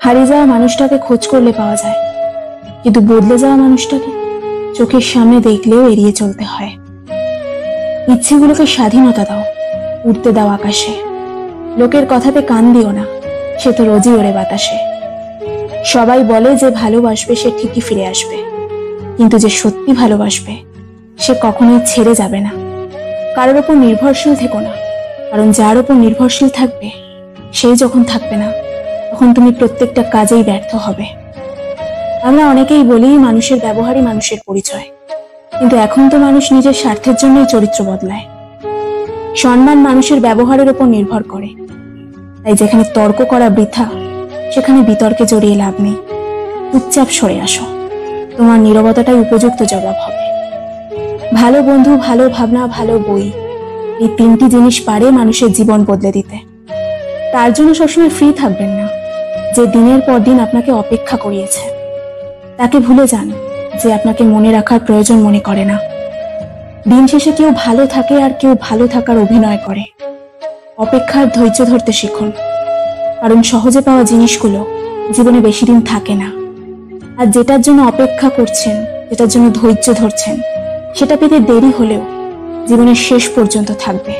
হারিয়ে যাওয়া মানুষটাকে খোঁজ করলে পাওয়া যায়, কিন্তু বদলে যাওয়া মানুষটাকে চোখের সামনে দেখলেও এড়িয়ে চলতে হয়। ইচ্ছেগুলোকে স্বাধীনতা দাও, উড়তে দাও আকাশে। লোকের কথাতে কান দিও না, সে তো রোজই ওড়ে বাতাসে। সবাই বলে যে ভালোবাসবে সে ঠিকই ফিরে আসবে, কিন্তু যে সত্যি ভালোবাসবে সে কখনোই ছেড়ে যাবে না। কারোর ওপর নির্ভরশীল থেকো না, কারণ যার ওপর নির্ভরশীল থাকবে সেই যখন থাকবে না তখন তুমি প্রত্যেকটা কাজেই ব্যর্থ হবে। আমরা অনেকেই বলি মানুষের ব্যবহারই মানুষের পরিচয়, কিন্তু এখন তো মানুষ নিজের স্বার্থের জন্যই চরিত্র বদলায়। সম্মান মানুষের ব্যবহারের উপর নির্ভর করে, তাই যেখানে তর্ক করা বৃথা সেখানে বিতর্কে জড়িয়ে লাভ নেই। চুপচাপ সরে আসো, তোমার নীরবতাটাই উপযুক্ত জবাব হবে। ভালো বন্ধু, ভালো ভাবনা, ভালো বই, এই তিনটি জিনিস পারে মানুষের জীবন বদলে দিতে। তার জন্য সবসময় ফ্রি থাকবেন না। যে দিনের পর দিন আপনাকে অপেক্ষা করিয়েছে তাকে ভুলে যান, যে আপনাকে মনে রাখার প্রয়োজন মনে করে না। দিন শেষে কেউ ভালো থাকে আর কেউ ভালো থাকার অভিনয় করে। অপেক্ষার ধৈর্য ধরতে শিখুন, কারণ সহজে পাওয়া জিনিসগুলো জীবনে বেশি দিন থাকে না। আর যেটার জন্য অপেক্ষা করছেন, যেটার জন্য ধৈর্য ধরছেন, সেটা পেতে দেরি হলেও জীবনের শেষ পর্যন্ত থাকবে।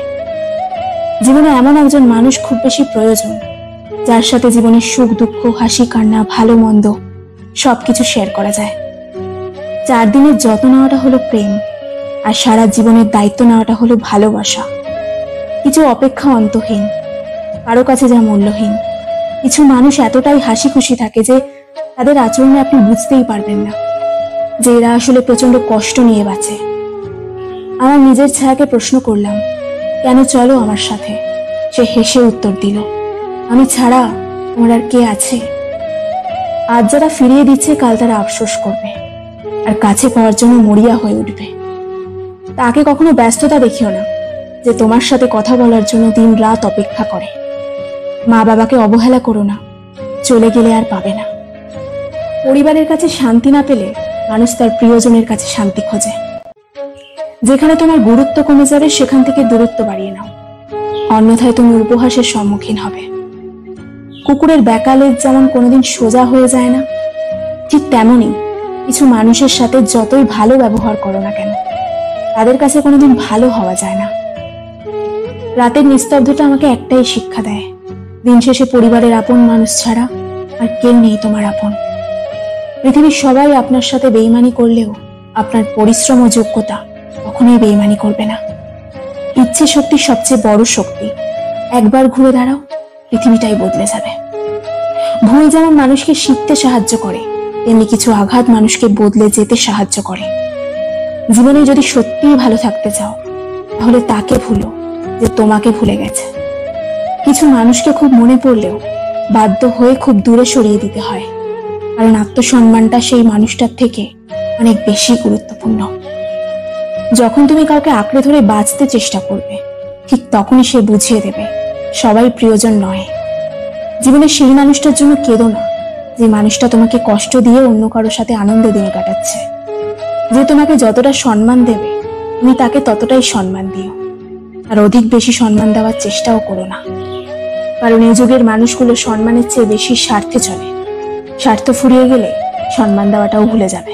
জীবনে এমন একজন মানুষ খুব বেশি প্রয়োজন, যার সাথে জীবনের সুখ দুঃখ, হাসি কান্না, ভালো মন্দ সবকিছু শেয়ার করা যায়। 4 দিনের যত্ন নেওয়াটা হলো প্রেম, আর সারা জীবনের দায়িত্ব নেওয়াটা হলো ভালোবাসা। কিছু অপেক্ষা অন্তহীন, কারো কাছে যা মূল্যহীন। কিছু মানুষ এতটাই হাসি খুশি থাকে যে তাদের আচরণে আপনি বুঝতেই পারবেন না যে এরা আসলে প্রচন্ড কষ্ট নিয়ে বাঁচে। আমার নিজের ছায়াকে প্রশ্ন করলাম, কেন চলো আমার সাথে? সে হেসে উত্তর দিল, আমি ছাড়া তোমার আর কে আছে? আজ যারা ফিরিয়ে দিচ্ছে কাল তারা আফসোস করবে, আর কাছে পাওয়ার জন্য মরিয়া হয়ে উঠবে। তাকে কখনো ব্যস্ততা দেখিও না, যে তোমার সাথে কথা বলার জন্য দিন রাত অপেক্ষা করে। মা বাবাকে অবহেলা করো না, চলে গেলে আর পাবে না। পরিবারের কাছে শান্তি না পেলে মানুষ তার প্রিয়জনের কাছে শান্তি খোঁজে। যেখানে তোমার গুরুত্ব কমে যাবে সেখান থেকে দূরত্ব বাড়িয়ে নাও, অন্যথায় তুমি উপহাসের সম্মুখীন হবে। কুকুরের বেকালে যেমন কোনোদিন সোজা হয়ে যায় না, ঠিক তেমনই কিছু মানুষের সাথে যতই ভালো ব্যবহার করো না কেন, তাদের কাছে কোনোদিন ভালো হওয়া যায় না। রাতের নিস্তব্ধতা আমাকে একটাই শিক্ষা দেয়, দিন শেষে পরিবারের আপন মানুষ ছাড়া আর কেউ নেই তোমার আপন। পৃথিবীর সবাই আপনার সাথে বেইমানি করলেও আপনার পরিশ্রম ও যোগ্যতা কখনোই বেইমানি করবে না। ইচ্ছে শক্তি সবচেয়ে বড় শক্তি। একবার ঘুরে দাঁড়াও, পৃথিবীটাই বদলে যাবে। ভুল যেমন মানুষকে শিখতে সাহায্য করে, তেমনি কিছু আঘাত মানুষকে বদলে যেতে সাহায্য করে। জীবনে যদি সত্যিই ভালো থাকতে চাও, তাহলে তাকে ভুলো যে তোমাকে ভুলে গেছে। কিছু মানুষকে খুব মনে পড়লেও বাধ্য হয়ে খুব দূরে সরিয়ে দিতে হয়, কারণ আত্মসম্মানটা সেই মানুষটার থেকে অনেক বেশি গুরুত্বপূর্ণ। যখন তুমি কাউকে আঁকড়ে ধরে বাঁচতে চেষ্টা করবে, ঠিক তখনই সে বুঝিয়ে দেবে সবাই প্রিয়জন নয়। জীবনে সেই মানুষটার জন্য কেঁদো না, যে মানুষটা তোমাকে কষ্ট দিয়ে অন্য কারোর সাথে আনন্দে দিন কাটাচ্ছে। যে তোমাকে যতটা সম্মান দেবে তুমি তাকে ততটাই সম্মান দিও, আর অধিক বেশি সম্মান দেওয়ার চেষ্টাও করো না, কারণ এই যুগের মানুষগুলো সম্মানের চেয়ে বেশি স্বার্থে চলে। স্বার্থ ফুরিয়ে গেলে সম্মান দেওয়াটাও ভুলে যাবে।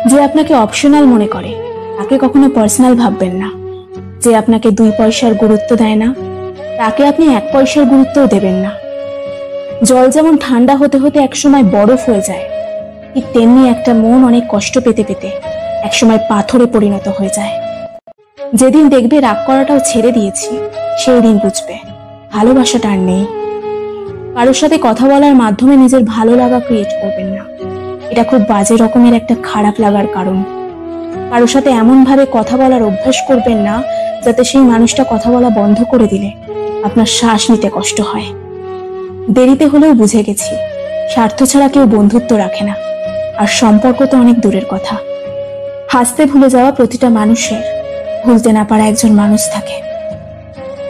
যে আপনাকে অপশনাল মনে করে তাকে কখনো পার্সোনাল ভাববেন না। যে আপনাকে 2 পয়সার গুরুত্ব দেয় না তাকে আপনি 1 পয়সার গুরুত্বও দেবেন না। জল যেমন ঠান্ডা হতে হতে একসময় বরফ হয়ে যায়, ঠিক তেমনি একটা মন অনেক কষ্ট পেতে পেতে একসময় পাথরে পরিণত হয়ে যায়। যেদিন দেখবে রাগ করাটাও ছেড়ে দিয়েছি, সেই দিন বুঝবে ভালোবাসাটা আর নেই। কারোর সাথে কথা বলার মাধ্যমে নিজের ভালো লাগা ক্রিয়েট করবেন না, এটা খুব বাজে রকমের একটা খারাপ লাগার কারণ। কারোর সাথে এমন ভাবে কথা বলার অভ্যাস করবেন না যাতে সেই মানুষটা কথা বলা বন্ধ করে দিলে আপনার শ্বাস নিতে কষ্ট হয়। দেরিতে হলেও বুঝে গেছি, স্বার্থ ছাড়া কেউ বন্ধুত্ব রাখে না, আর সম্পর্ক তো অনেক দূরের কথা। হাসতে ভুলে যাওয়া প্রতিটা মানুষের ভুলতে না পারা একজন মানুষ থাকে।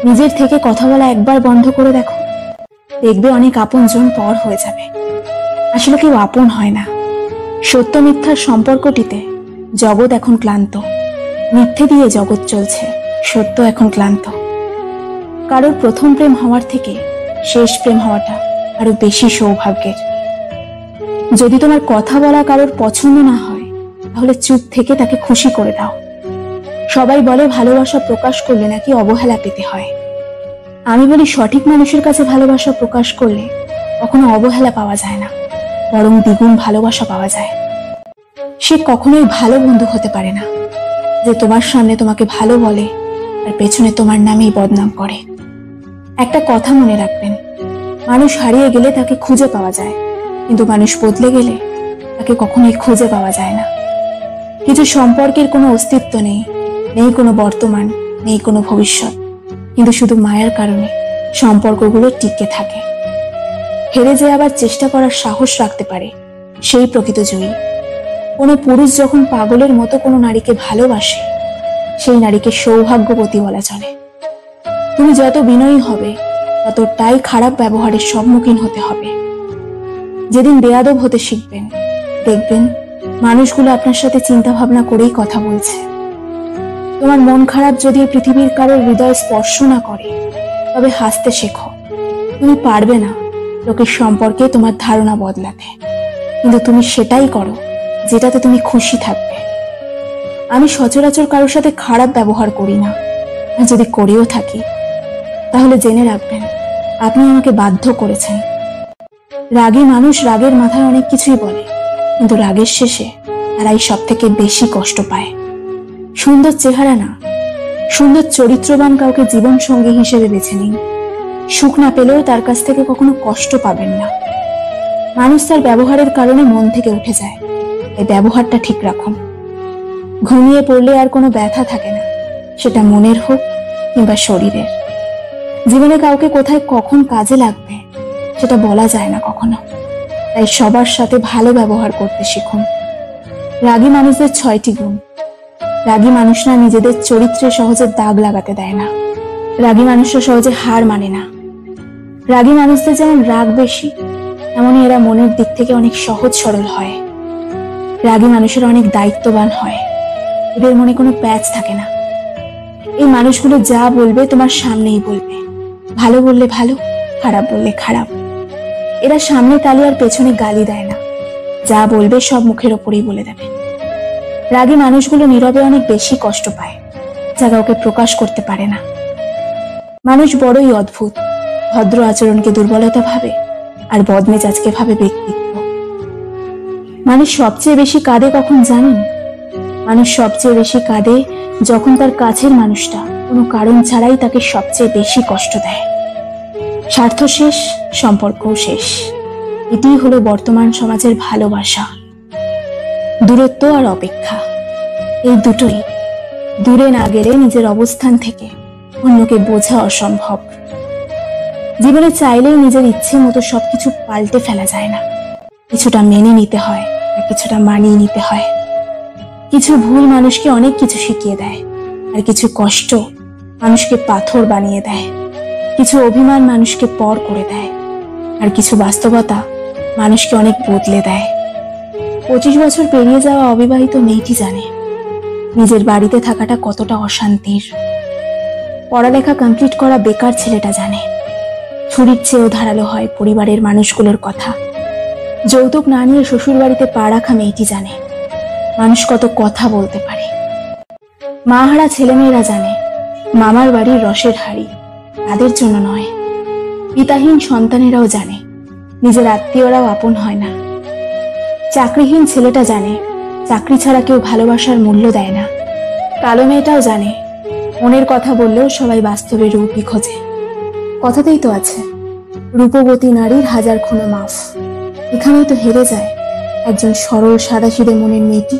নিজের থেকে কথা বলা একবার বন্ধ করে দেখো, দেখবে অনেক আপনজন পর হয়ে যাবে। আসলে কেউ আপন হয় না। সত্য মিথ্যার সম্পর্কটিতে জগৎ এখন ক্লান্ত। মিথ্যে দিয়ে জগৎ চলছে, সত্য এখন ক্লান্ত। কারোর প্রথম প্রেম হওয়ার থেকে শেষ প্রেম হওয়াটা আরো বেশি সৌভাগ্যের। যদি তোমার কথা বলা কারোর পছন্দ না হয়, তাহলে চুপ থেকে তাকে খুশি করে দাও। সবাই বলে ভালোবাসা প্রকাশ করলে নাকি অবহেলা পেতে হয়। আমি বলি সঠিক মানুষের কাছে ভালোবাসা প্রকাশ করলে কখনো অবহেলা পাওয়া যায় না, বরং দ্বিগুণ ভালোবাসা পাওয়া যায়। সে কখনোই ভালো বন্ধু হতে পারে না যে তোমার সামনে তোমাকে ভালো বলে আর পেছনে তোমার নামেই বদনাম করে। একটা কথা মনে রাখবেন, মানুষ হারিয়ে গেলে তাকে খুঁজে পাওয়া যায়, কিন্তু মানুষ বদলে গেলে তাকে কখনোই খুঁজে পাওয়া যায় না। কিছু সম্পর্কের কোনো অস্তিত্ব নেই, নেই কোনো বর্তমান, নেই কোনো ভবিষ্যৎ, কিন্তু শুধু মায়ার কারণে সম্পর্কগুলো টিকে থাকে। হেরে যে আবার চেষ্টা করার সাহস রাখতে পারে, সেই প্রকৃত জয়ী। কোনো পুরুষ যখন পাগলের মতো কোনো নারীকে ভালোবাসে, সেই নারীকে সৌভাগ্যবতী বলা চলে। তুমি যত বিনয়ী হবে, ততটাই খারাপ ব্যবহারের সম্মুখীন হতে হবে। যেদিন বেয়াদব হতে শিখবেন, দেখবেন মানুষগুলো আপনার সাথে চিন্তা ভাবনা করেই কথা বলছে। তোমার মন খারাপ যদি পৃথিবীর কারোর হৃদয় স্পর্শ না করে, তবে হাসতে শেখো। তুমি পারবে না লোকের সম্পর্কে তোমার ধারণা বদলাতে, কিন্তু তুমি সেটাই করো যেটাতে তুমি খুশি থাকবে। আমি সচরাচর কারোর সাথে খারাপ ব্যবহার করি না, আর যদি করেও থাকি তাহলে জেনে রাখবেন আপনি আমাকে বাধ্য করেছেন। রাগী মানুষ রাগের মাথায় অনেক কিছুই বলে, কিন্তু রাগের শেষে তারাই সব থেকে বেশি কষ্ট পায়। সুন্দর চেহারা না, সুন্দর চরিত্রবান কাউকে জীবন সঙ্গী হিসেবে বেছে নিন। সুখ না পেলেও তার কাছ থেকে কখনো কষ্ট পাবেন না। মানুষ তার ব্যবহারের কারণে মন থেকে উঠে যায়, এই ব্যবহারটা ঠিক রাখুন। ঘুমিয়ে পড়লে আর কোনো ব্যথা থাকে না, সেটা মনের হোক কিংবা শরীরের। জীবনে কাউকে কোথায় কখন কাজে লাগবে সেটা বলা যায় না কখনো, তাই সবার সাথে ভালো ব্যবহার করতে শিখুন। রাগী মানুষদের 6টি গুণ। রাগী মানুষরা নিজেদের চরিত্রে সহজে দাগ লাগাতে দেয় না। রাগী মানুষরা সহজে হার মানে না। রাগী মানুষদের যেমন রাগ বেশি, তেমনি এরা মনের দিক থেকে অনেক সহজ সরল হয়। রাগী মানুষেরা অনেক দায়িত্ববান হয়, এদের মনে কোনো প্যাচ থাকে না। এই মানুষগুলো যা বলবে তোমার সামনেই বলবে, ভালো বললে ভালো, খারাপ বললে খারাপ। এরা সামনে তালি আর পেছনে গালি দেয় না, যা বলবে সব মুখের ওপরেই বলে দেবে। রাগী মানুষগুলো নীরবে অনেক বেশি কষ্ট পায়, যা কাউকে প্রকাশ করতে পারে না। মানুষ বড়ই অদ্ভুত, ভদ্র আচরণকে দুর্বলতা ভাবে আর বদমেজাজকে ভাবে ব্যক্তিত্ব। মানুষ সবচেয়ে বেশি কাঁদে কখন জানেন? মানুষ সবচেয়ে বেশি কাঁদে যখন তার কাছের মানুষটা কোনো কারণ ছাড়াই তাকে সবচেয়ে বেশি কষ্ট দেয়। স্বার্থ শেষ, সম্পর্কও শেষ। এটিই হলো বর্তমান সমাজের ভালোবাসা। দূরত্ব আর অপেক্ষা, এই দুটোই। দূরে না গেলে নিজের অবস্থান থেকে অন্যকে বোঝা অসম্ভব। জীবনে চাইলেই নিজের ইচ্ছে মতো সবকিছু পাল্টে ফেলা যায় না। কিছুটা মেনে নিতে হয় আর কিছুটা মানিয়ে নিতে হয়। কিছু ভুল মানুষকে অনেক কিছু শিখিয়ে দেয়, আর কিছু কষ্ট মানুষকে পাথর বানিয়ে দেয়। কিছু অভিমান মানুষকে পর করে দেয়, আর কিছু বাস্তবতা মানুষকে অনেক বদলে দেয়। 25 বছর পেরিয়ে যাওয়া অবিবাহিত মেয়েটি জানে নিজের বাড়িতে থাকাটা কতটা অশান্তির। পড়ালেখা কমপ্লিট করা বেকার ছেলেটা জানে ছুরির চেয়েও ধারালো হয় পরিবারের মানুষগুলোর কথা। যৌতুক না নিয়ে শ্বশুর বাড়িতে পা রাখা মেয়েটি জানে মানুষ কত কথা বলতে পারে। মাহারা ছেলেমেয়েরা জানে মামার বাড়ির রসের হাড়ি তাদের জন্য নয়। পিতাহীন সন্তানেরাও জানে নিজের আত্মীয়রাও আপন হয় না। চাকরিহীন ছেলেটা জানে চাকরি ছাড়া কেউ ভালোবাসার মূল্য দেয় না। কালো মেয়েটাও জানে মনের কথা বললেও সবাই বাস্তবে রূপই খোঁজে। কথাতেই তো আছে, রূপবতী নারীর হাজার খুনো মাফ। এখানেই তো হেরে যায় একজন সরল সাদাসিধে মনের মেয়েটি,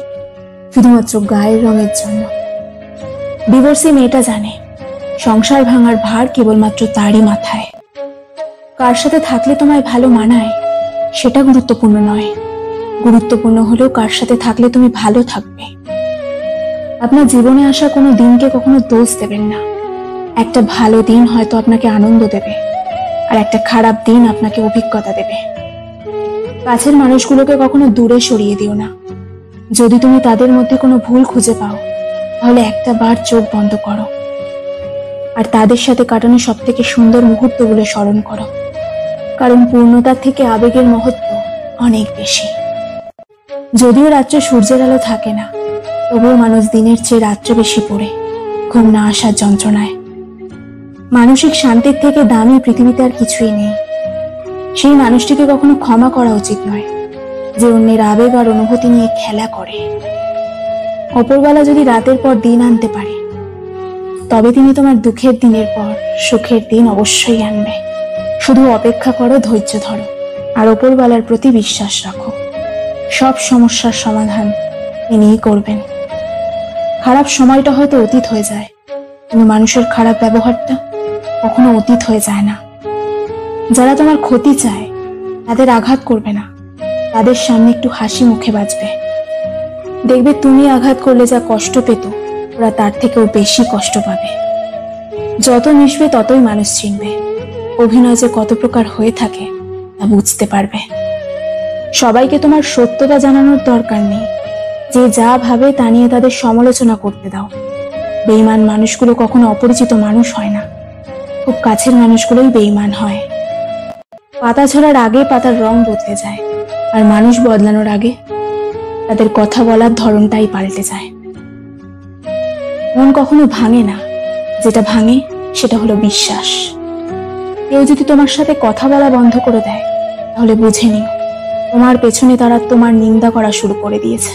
শুধুমাত্র গায়ের রঙের জন্য। ডিভোর্সি মেয়েটা জানে সংসার ভাঙার ভার কেবলমাত্র তারই মাথায়। কার সাথে থাকলে তোমায় ভালো মানায় সেটা গুরুত্বপূর্ণ নয়, গুরুত্বপূর্ণ হলেও কার সাথে থাকলে তুমি ভালো থাকবে। আপনার জীবনে আসা কোনো দিনকে কখনো দোষ দেবেন না। একটা ভালো দিন হয়তো আপনাকে আনন্দ দেবে, আর একটা খারাপ দিন আপনাকে অভিজ্ঞতা দেবে। কাছের মানুষগুলোকে কখনো দূরে সরিয়ে দিও না। যদি তুমি তাদের মধ্যে কোনো ভুল খুঁজে পাও, তাহলে একটা বার চোখ বন্ধ করো আর তাদের সাথে কাটানো সব থেকে সুন্দর মুহূর্তগুলো স্মরণ করো। কারণ পূর্ণতার থেকে আবেগের মহত্ব অনেক বেশি। যদিও রাত্রে সূর্যের আলো থাকে না, তবুও মানুষ দিনের চেয়ে রাত্রে বেশি পড়ে ঘুম না আসার যন্ত্রণায়। মানসিক শান্তির থেকে দামি পৃথিবীতে আর কিছুই নেই। সেই মানুষটিকে কখনো ক্ষমা করা উচিত নয় যে অন্যের আবেগ আর অনুভূতি নিয়ে খেলা করে। অপরবেলা যদি রাতের পর দিন আনতে পারে, তবে তিনি তোমার দুঃখের দিনের পর সুখের দিন অবশ্যই আনবে। শুধু অপেক্ষা করো, ধৈর্য ধরো, আর অপরবেলার প্রতি বিশ্বাস রাখো। সব সমস্যার সমাধান তিনিই করবেন। খারাপ সময়টা হয়তো অতীত হয়ে যায়, কিন্তু মানুষের খারাপ ব্যবহারটা কখনো অতীত হয়ে যায় না। যারা তোমার ক্ষতি চায় তাদের আঘাত করবে না, তাদের সামনে একটু হাসি মুখে বাঁচবে। দেখবে তুমি আঘাত করলে যা কষ্ট পেত, ওরা তার থেকেও বেশি কষ্ট পাবে। যত মিশবে ততই মানুষ চিনবে, অভিনয় যে কত প্রকার হয়ে থাকে তা বুঝতে পারবে। সবাইকে তোমার সত্যতা জানানোর দরকার নেই। যে যা ভাবে তা নিয়ে তাদের সমালোচনা করতে দাও। বেঈমান মানুষগুলো কখনো অপরিচিত মানুষ হয় না, খুব কাছের মানুষগুলোই বেঈমান হয়। পাতা ঝরার আগে পাতার রং বদলে যায়, আর মানুষ বদলানোর আগে তাদের কথা বলার ধরনটাই পাল্টে যায়। মন কখনো ভাঙে না, যেটা ভাঙে সেটা হলো বিশ্বাস। কেউ যদি তোমার সাথে কথা বলা বন্ধ করে দেয়, তাহলে বুঝে নিও তোমার পেছনে তারা তোমার নিন্দা করা শুরু করে দিয়েছে।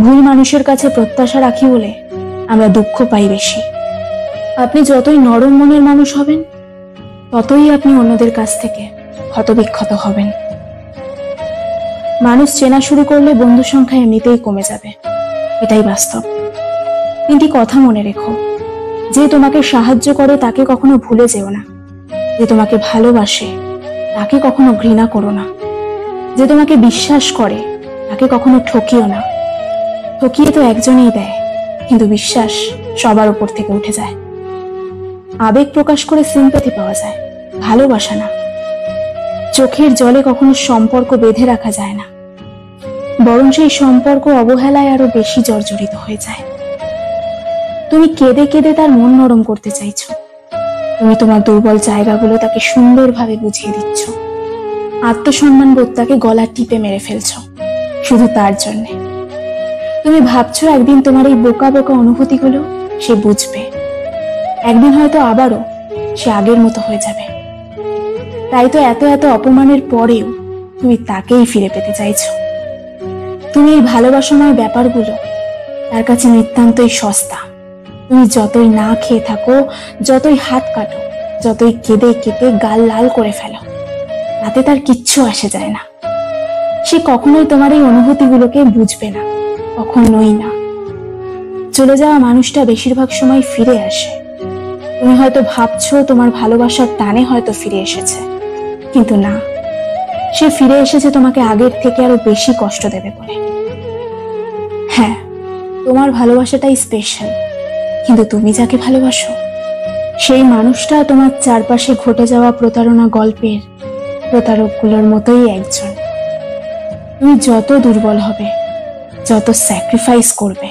ভুল মানুষের কাছে প্রত্যাশা রাখি বলে আমরা দুঃখ পাই বেশি। আপনি যতই নরম মনের মানুষ হবেন, ততই আপনি অন্যদের কাছ থেকে ক্ষতবিক্ষত হবেন। মানুষ চেনা শুরু করলে বন্ধু সংখ্যা এমনিতেই কমে যাবে, এটাই বাস্তব। কিন্তু কথা মনে রেখো, যে তোমাকে সাহায্য করে তাকে কখনো ভুলে যেও না। যে তোমাকে ভালোবাসে তাকে কখনো ঘৃণা করো না। যে তোমাকে বিশ্বাস করে তাকে কখনো ঠকিও না। ঠকিয়ে তো একজনই দেয়, কিন্তু বিশ্বাস সবার উপর থেকে উঠে যায়। আবেগ প্রকাশ করে সিম্প্যাথি পাওয়া যায়, ভালোবাসা না। চোখের জলে কখনো সম্পর্ক বেঁধে রাখা যায় না, বরং সেই সম্পর্ক অবহেলায় আরো বেশি জর্জরিত হয়ে যায়। তুমি কেঁদে কেঁদে তার মন নরম করতে চাইছো। তুমি তোমার দুর্বল জায়গাগুলো তাকে সুন্দরভাবে বুঝিয়ে দিচ্ছ। আত্মসম্মান বোধ তাকে গলা টিপে মেরে ফেলছো শুধু তার জন্যে। তুমি ভাবছো একদিন তোমার এই বোকা বোকা অনুভূতিগুলো সে বুঝবে, একদিন হয়তো আবারও সে আগের মতো হয়ে যাবে। তাই তো এত এত অপমানের পরেও তুমি তাকেই ফিরে পেতে চাইছো। তুমি এই ভালোবাসাময় ব্যাপারগুলো তার কাছে নিতান্তই সস্তা। তুমি যতই না খেয়ে থাকো, যতই হাত কাটো, যতই কেঁদে কেটে গাল লাল করে ফেলো, তাতে তার কিচ্ছু আসে যায় না। সে কখনোই তোমার এই অনুভূতিগুলোকে বুঝবে না, কখনোই না। চলে যাওয়া মানুষটা বেশিরভাগ সময় ফিরে আসে। তুমি হয়তো ভাবছো তোমার ভালোবাসার টানে হয়তো ফিরে এসেছে, কিন্তু না, সে ফিরে এসেছে তোমাকে আগের থেকে আরো বেশি কষ্ট দেবে বলে। হ্যাঁ, তোমার ভালোবাসাটাই স্পেশাল, কিন্তু তুমি যাকে ভালোবাসো সেই মানুষটা তোমার চারপাশে ঘটে যাওয়া প্রতারণা গল্পের প্রতারকগুলোর মতোই একজন। তুমি যত দুর্বল হবে, যত স্যাক্রিফাইস করবে,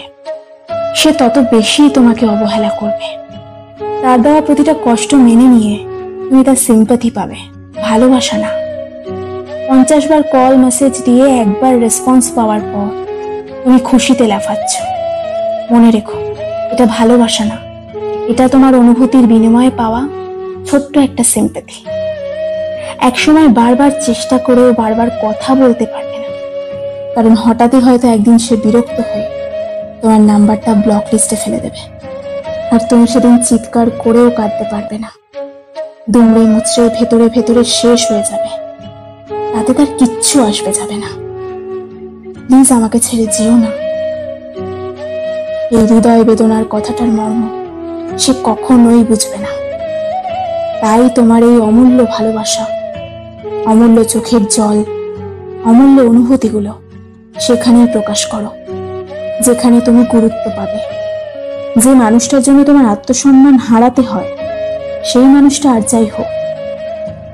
সে তত বেশি তোমাকে অবহেলা করবে। তার দেওয়া প্রতিটা কষ্ট মেনে নিয়ে তুমি তার সিম্প্যাথি পাবে, ভালোবাসা না। 50 বার কল মেসেজ দিয়ে একবার রেসপন্স পাওয়ার পর তুমি খুশিতে লাফাচ্ছ। মনে রেখো, এটা ভালোবাসা না, এটা তোমার অনুভূতির বিনিময়ে পাওয়া ছোট্ট একটা সিম্প্যাথি। একসময় বারবার চেষ্টা করেও বারবার কথা বলতে পারবে না, কারণ হঠাৎই হয়তো একদিন সে বিরক্ত হয়ে তোমার নাম্বারটা ব্লক লিস্টে ফেলে দেবে। আর তুমি সেদিন চিৎকার করেও কাঁদতে পারবে না, দুমড়ে মুচড়ে ভেতরে ভেতরে শেষ হয়ে যাবে। তাতে তার কিচ্ছু আসবে যাবে না। প্লিজ আমাকে ছেড়ে যেও না। এই হৃদয় বেদনার কথাটার মর্ম সে কখনোই বুঝবে না। তাই তোমার এই অমূল্য ভালোবাসা, অমূল্য চোখের জল, অমূল্য অনুভূতিগুলো সেখানেই প্রকাশ করো, যেখানে তুমি গুরুত্ব পাবে। যে মানুষটার জন্য তোমার আত্মসম্মান হারাতে হয়, সেই মানুষটা আর যাই হোক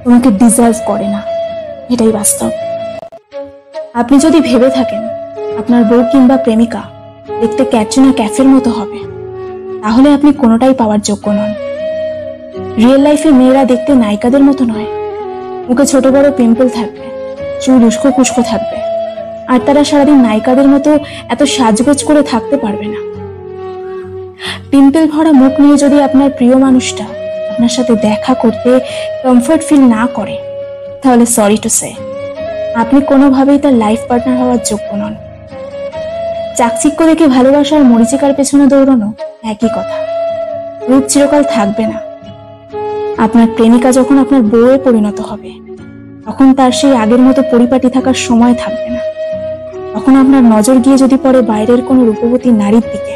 তোমাকে ডিজার্ভ করে না, এটাই বাস্তব। আপনি যদি ভেবে থাকেন আপনার বউ কিংবা প্রেমিকা দেখতে ক্যাটরিনা ক্যাফের মতো হবে, তাহলে আপনি কোনোটাই পাওয়ার যোগ্য নন। রিয়েল লাইফে মেয়েরা দেখতে নায়িকাদের মতো নয়, মুখে ছোট বড় পিম্পল থাকবে, চুল উস্কো খুস্কো থাকবে, আর তারা সারাদিন নায়িকাদের মতো এত সাজগোজ করে থাকতে পারবে না। পিম্পল ভরা মুখ নিয়ে যদি আপনার প্রিয় মানুষটা আপনার সাথে দেখা করতে কমফর্ট ফিল না করে, তাহলে সরি টু সে, আপনি কোনোভাবেই তার লাইফ পার্টনার হওয়ার যোগ্য নন। চাকচিক্য দেখে ভালোবাসার মরিচিকার পেছনে দৌড়ানো একই কথা। রূপ চিরকাল থাকবে না। আপনার প্রেমিকা যখন আপনার বউয়ে পরিণত হবে, তখন তার সেই আগের মতো পরিপাটি থাকার সময় থাকবে না। তখন আপনার নজর গিয়ে যদি পড়ে বাইরের কোনো রূপবতী নারীর দিকে,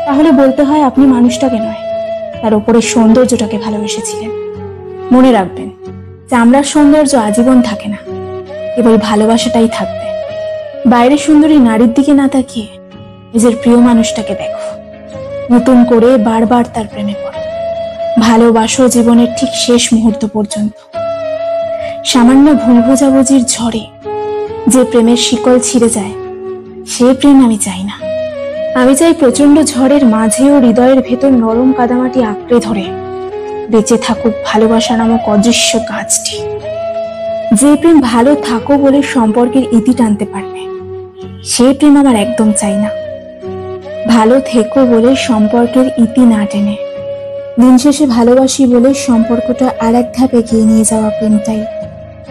তাহলে বলতে হয় আপনি মানুষটাকে নয়, তার উপরের সৌন্দর্যটাকে ভালোবেসেছিলেন। মনে রাখবেন, চামড়ার সৌন্দর্য আজীবন থাকে না, কেবল ভালোবাসাটাই থাকবে। বাইরের সুন্দরী নারীর দিকে না তাকিয়ে নিজের প্রিয় মানুষটাকে দেখো, নতুন করে বারবার তার প্রেমে পড়ো, ভালোবাসো জীবনের ঠিক শেষ মুহূর্ত পর্যন্ত। সামান্য ভুল বোঝাবুঝির ঝড়ে যে প্রেমের শিকল ছিঁড়ে যায়, সে প্রেম আমি চাই না। আমি চাই প্রচন্ড ঝড়ের মাঝেও হৃদয়ের ভেতর নরম কাদামাটি আঁকড়ে ধরে বেঁচে থাকুক ভালোবাসা নামক অদৃশ্য গাছটি। যে প্রেম ভালো থাকো বলে সম্পর্কের ইতি টানতে পারবে, সে প্রেম আমার একদম চাই না। ভালো থেকো বলে সম্পর্কের ইতি না টেনে দিন শেষে ভালোবাসি বলে সম্পর্কটা আর এক ধাপ এগিয়ে নিয়ে যাওয়া প্রেমটাই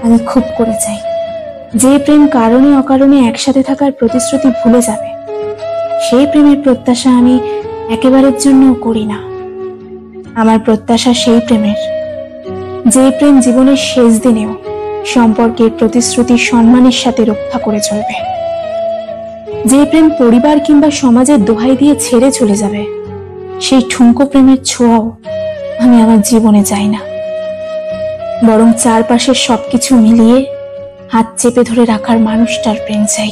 আমি খুব করে চাই। যে প্রেম কারণে অকারণে একসাথে থাকার প্রতিশ্রুতি ভুলে যাবে, সেই প্রেমের প্রত্যাশা আমি একেবারের জন্যও করি না। আমার প্রত্যাশা সেই প্রেমের, যে প্রেম জীবনের শেষ দিনেও সম্পর্কের প্রতিশ্রুতি সম্মানের সাথে রক্ষা করে চলবে। যে প্রেম পরিবার কিংবা সমাজের দোহাই দিয়ে ছেড়ে চলে যাবে, সেই ঠুনকো প্রেমের ছোঁয়াও আমি আমার জীবনে চাই না। বরং চারপাশের সবকিছু মিলিয়ে হাত চেপে ধরে রাখার মানুষটার প্রেম চাই।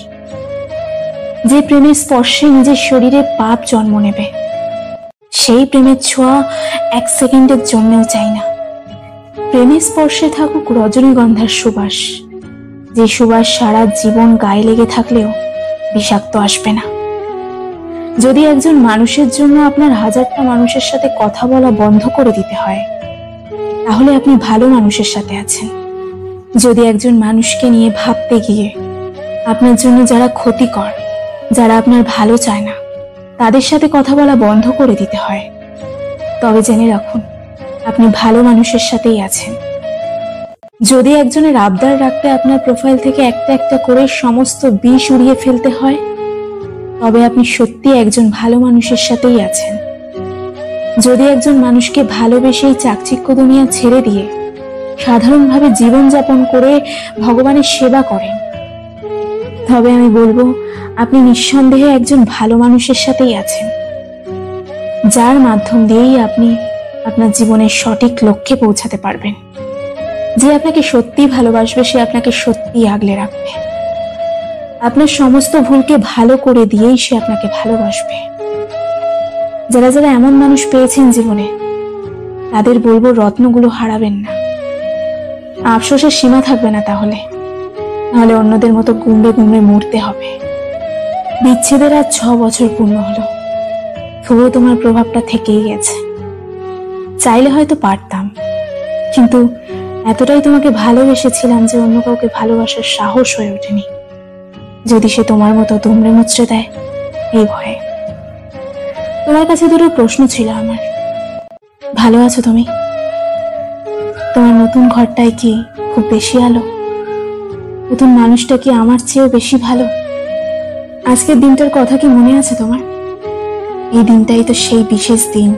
যে প্রেমের স্পর্শে নিজের শরীরে পাপ জন্ম নেবে, সেই প্রেমের ছোঁয়া এক সেকেন্ডের জন্যও চাই না। প্রেমের স্পর্শে থাকুক রজনীগন্ধার সুবাস, যে সুবাস সারা জীবন গায়ে লেগে থাকলেও বিষাক্ত আসবে না। যদি একজন মানুষের জন্য আপনার হাজারটা মানুষের সাথে কথা বলা বন্ধ করে দিতে হয়, তাহলে আপনি ভালো মানুষের সাথে আছেন। যদি একজন মানুষকে নিয়ে ভাবতে গিয়ে আপনার জন্য যারা ক্ষতিকর, যারা আপনার ভালো চায় না, তাদের সাথে কথা বলা বন্ধ করে দিতে হয়, তবে জেনে রাখুন আপনি ভালো মানুষের সাথেই আছেন। যদি একজনের আবদার রাখতে আপনার প্রোফাইল থেকে একটা একটা করে সমস্ত বিষ উড়িয়ে ফেলতে হয়, তবে আপনি সত্যি একজন ভালো মানুষের সাথেই আছেন। যদি একজন মানুষকে ভালোবেসেই চাকচিক্য দুনিয়া ছেড়ে দিয়ে সাধারণভাবে জীবনযাপন করে ভগবানের সেবা করেন, তবে আমি বলবো আপনি নিঃসন্দেহে একজন ভালো মানুষের সাথেই আছেন, যার মাধ্যম দিয়েই আপনি আপনার জীবনের সঠিক লক্ষ্যে পৌঁছাতে পারবেন। যে আপনাকে সত্যি ভালোবাসবে, সে আপনাকে সত্যি আগলে রাখবে। আপনার সমস্ত ভুলকে ভালো করে দিয়েই সে আপনাকে ভালোবাসবে। যারা যারা এমন মানুষ পেয়েছেন জীবনে, তাদের বলবো রত্নগুলো হারাবেন না। আফসোসের সীমা থাকবে না তাহলে, নাহলে অন্যদের মতো গুমড়ে গুমড়ে মরতে হবে। বিচ্ছেদের আজ 6 বছর পূর্ণ হলো, তবুও তোমার প্রভাবটা থেকেই গেছে। চাইলে হয়তো পারতাম, কিন্তু এতটাই তোমাকে ভালোবেসেছিলাম যে অন্য কাউকে ভালোবাসার সাহস হয়ে ওঠেনি, যদি সে তোমার মতো দুমড়ে মুচড়ে দেয় এই ভয়ে। তোমার কাছে দুটো প্রশ্ন ছিল আমার। ভালো আছো তুমি? তোমার নতুন ঘরটায় কি খুব বেশি আলো? নতুন মানুষটা কি আমার চেয়েও বেশি ভালো? আজকের দিনটার কথা কি মনে আছে তোমার? এই দিনটাই তো সেই বিশেষ দিন,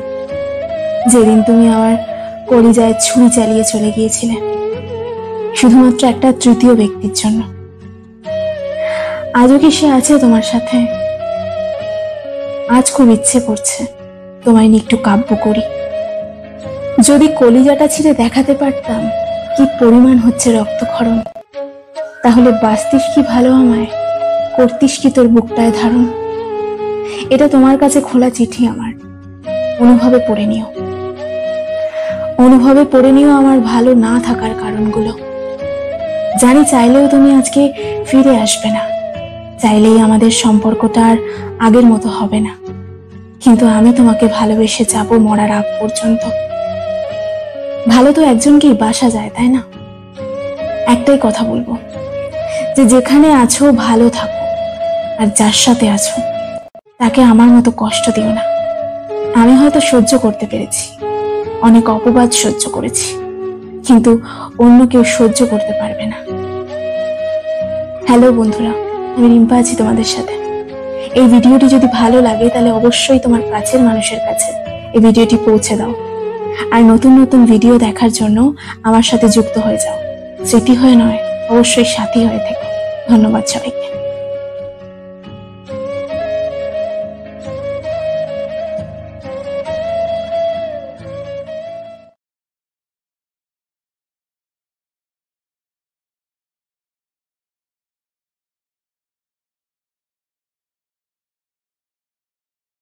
যেদিন তুমি আমার কলিজায় ছুরি চালিয়ে চলে গিয়েছিলে, শুধুমাত্র একটা তৃতীয় ব্যক্তির জন্য। আজও কি সে আছে তোমার সাথে? আজ খুব ইচ্ছে করছে তোমায় নিয়ে একটু কাব্য করি। যদি কলিজাটা ছিঁড়ে দেখাতে পারতাম কি পরিমাণ হচ্ছে রক্তক্ষরণ, তাহলে বাঁচতিস কি ভালো আমায়, করতিস কি তোর বুকটায় ধারণ। এটা তোমার কাছে খোলা চিঠি আমার, অনুভবে পড়ে নিও। অনুভবে পড়ে নিও আমার ভালো না থাকার কারণগুলো। জানি চাইলেও তুমি আজকে ফিরে আসবে না, চাইলেই আমাদের সম্পর্কটা আর আগের মতো হবে না, কিন্তু আমি তোমাকে ভালোবেসে যাব মরার আগ পর্যন্ত। ভালো তো একজনকেই বাসা যায়, তাই না? একটাই কথা বলবো, যে যেখানে আছো ভালো থাকো, আর যার সাথে আছো তাকে আমার মতো কষ্ট দিও না। আমি হয়তো সহ্য করতে পেরেছি, অনেক অপবাদ সহ্য করেছি, কিন্তু অন্য কেউ সহ্য করতে পারবে না। হ্যালো বন্ধুরা, আমি রিম্পা আছি তোমাদের সাথে। এই ভিডিওটি যদি ভালো লাগে তাহলে অবশ্যই তোমার কাছের মানুষের কাছে এই ভিডিওটি পৌঁছে দাও। আর নতুন নতুন ভিডিও দেখার জন্য আমার সাথে যুক্ত হয়ে যাও। স্মৃতি হয়ে নয়, অবশ্যই সাথী হয়ে থেকো। ধন্যবাদ সবাইকে।